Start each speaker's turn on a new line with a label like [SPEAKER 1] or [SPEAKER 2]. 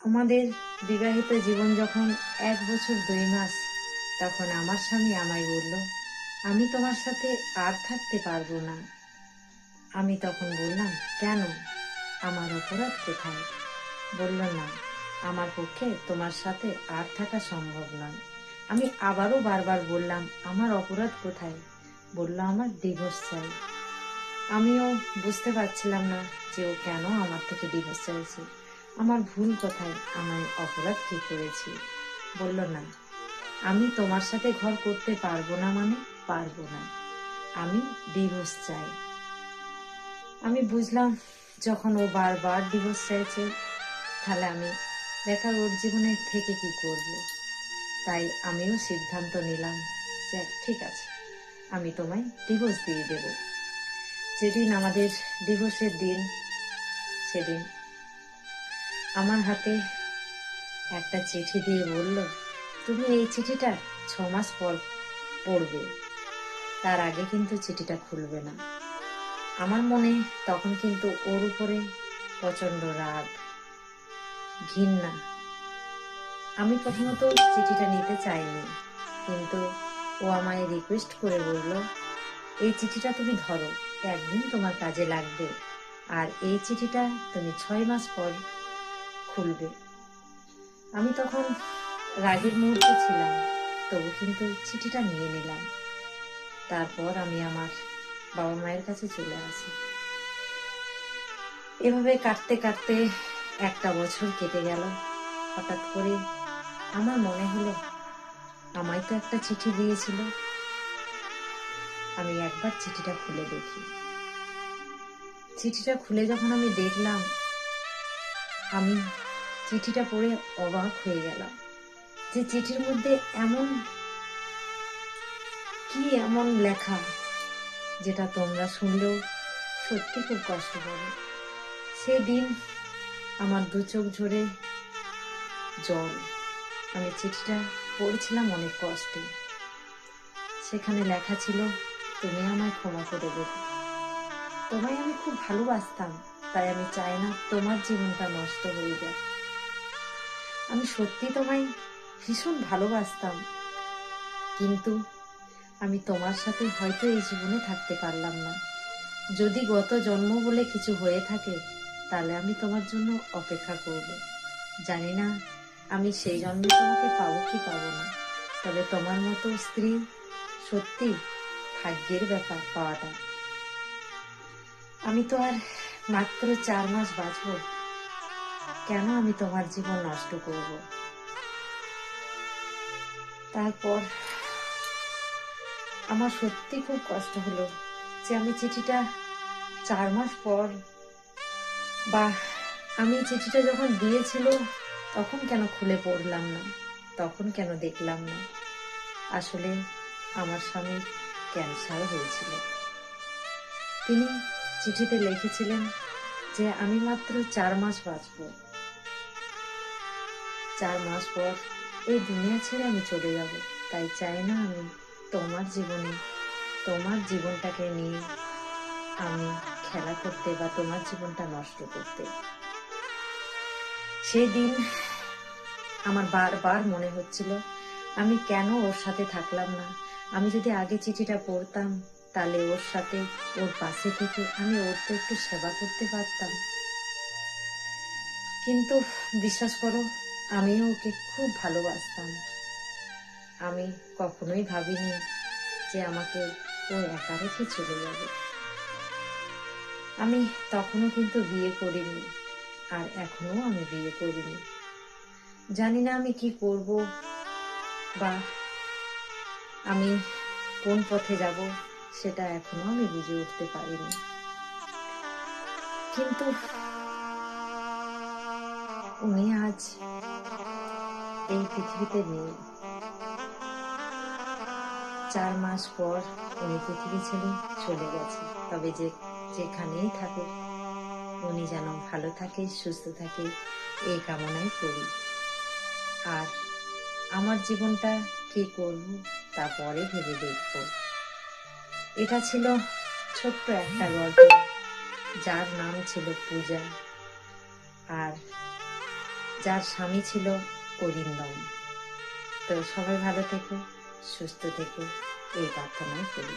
[SPEAKER 1] আমাদের বিবাহিত জীবন যখন 1 বছর 2 মাস, তখন আমার স্বামী আমায় বলল, আমি তোমার সাথে আর থাকতে পারবো না। আমি তখন বললাম, কেন? আমার অপরাধ কোথায়? বলল, না, আমার পক্ষে তোমার সাথে আর থাকা সম্ভব নয়। আমি আবারও বারবার বললাম, আমার অপরাধ কোথায়? বলল, আমার ডিভোর্স চাই। আমিও বুঝতে পারছিলাম না যে ও কেন আমার থেকে ডিভোর্স চাইছে। আমার ভুল কোথায়? আমি অপরাধ কি করেছি? বলল, না, আমি তোমার সাথে ঘর করতে পারবো না, মানে পারবো না, আমি ডিভোর্স চাই। আমি বুঝলাম যখন ও বারবার ডিভোর্স চাইছে, তাহলে আমি বেকার ওর জীবনে থেকে কি করব। তাই আমিও সিদ্ধান্ত নিলাম যে ঠিক আছে, আমি তোমায় ডিভোর্স দিয়ে দেব। যেদিন আমাদের ডিভোর্সের দিন, সেদিন আমার হাতে একটা চিঠি দিয়ে বলল, তুমি এই চিঠিটা 6 মাস পর পড়বে, তার আগে কিন্তু চিঠিটা খুলবে না। আমার মনে তখন কিন্তু ওর উপরে প্রচন্ড রাগ, ঘৃণা। আমি প্রথমত চিঠিটা নিতে চাইনি, কিন্তু ও আমায় রিকোয়েস্ট করে বলল, এই চিঠিটা তুমি ধরো, একদিন তোমার কাজে লাগবে, আর এই চিঠিটা তুমি 6 মাস পর খুলবে। আমি তখন রাগের মুহূর্তে ছিলাম, তবু কিন্তু চিঠিটা নিয়ে নিলাম। তারপর আমি আমার বাবা মায়ের কাছে চলে আসি। এভাবে কাটতে কাটতে 1 বছর কেটে গেল। হঠাৎ করে আমার মনে হলো, আমায় তো একটা চিঠি দিয়েছিল, আমি একবার চিঠিটা খুলে দেখি। চিঠিটা খুলে যখন আমি দেখলাম, আমি চিঠিটা পড়ে অবাক হয়ে গেলাম যে চিঠির মধ্যে এমন লেখা, যেটা তোমরা শুনলেও সত্যি খুব কষ্ট পাবে। সেদিন আমার 2 চোখ ঝরে জল। আমি চিঠিটা পড়ছিলাম অনেক কষ্টে। সেখানে লেখা ছিল, তুমি আমায় ক্ষমা করে দেবে। তোমায় আমি খুব ভালোবাসতাম, তাই আমি চাই না তোমার জীবনটা নষ্ট হয়ে যায়। আমি সত্যি তোমায় ভীষণ ভালোবাসতাম, কিন্তু আমি তোমার সাথে হয়তো এই জীবনে থাকতে পারলাম না। যদি গত জন্ম বলে কিছু হয়ে থাকে, তাহলে আমি তোমার জন্য অপেক্ষা করব। জানি না আমি সেই জন্মে তোমাকে পাবো কি পাবো না, তবে তোমার মতো স্ত্রী সত্যি ভাগ্যের ব্যাপার পাওয়াটা। আমি তো আর মাত্র 4 মাস বাঁচবো, কেন আমি তোমার জীবন নষ্ট করব? তারপর আমার সত্যি খুব কষ্ট হলো যে আমি চিঠিটা 4 মাস পর, বা আমি চিঠিটা যখন দিয়েছিল তখন কেন খুলে পড়লাম না, তখন কেন দেখলাম না। আসলে আমার স্বামীর ক্যান্সার হয়েছিল। তিনি চিঠিতে লিখেছিলেন যে আমি মাত্র 4 মাস বাঁচব, 4 মাস পর এই দুনিয়া ছেড়ে আমি চলে যাব। তাই চাই না আমি তোমার জীবনে, তোমার জীবনটাকে নিয়ে আমি খেলা করতে বা তোমার জীবনটা নষ্ট করতে। সেই দিন আমার বারবার মনে হচ্ছিল, আমি কেন ওর সাথে থাকলাম না। আমি যদি আগে চিঠিটা পড়তাম, তাহলে ওর সাথে, ওর পাশে থেকে আমি ওর তো একটু সেবা করতে পারতাম। কিন্তু বিশ্বাস করো, আমিও ওকে খুব ভালোবাসতাম। আমি কখনোই ভাবিনি যে আমাকে ও একা রেখে চলে যাবে। আমি তখনও কিন্তু বিয়ে করিনি, আর এখনো আমি বিয়ে করিনি। জানি না আমি কি করব, বা আমি কোন পথে যাব, সেটা এখনো আমি বুঝে উঠতে পারিনি। কিন্তু উনি আজ এই পৃথিবীতে নেই। 4 মাস পর উনি পৃথিবী ছেড়ে চলে গেছে। তবে যেখানেই থাকুক, উনি যেন ভালো থাকে, সুস্থ থাকে, এই কামনাই করি। আর আমার জীবনটা কি করব তা পরে ভেবে দেখব। এটা ছিল ছোট্ট একটা গল্প, যার নাম ছিল পূজা। আর যার স্বামী ছিল অরিন্দম। তো সবাই ভালো থেকো, সুস্থ থেকো, এই প্রার্থনাই করি।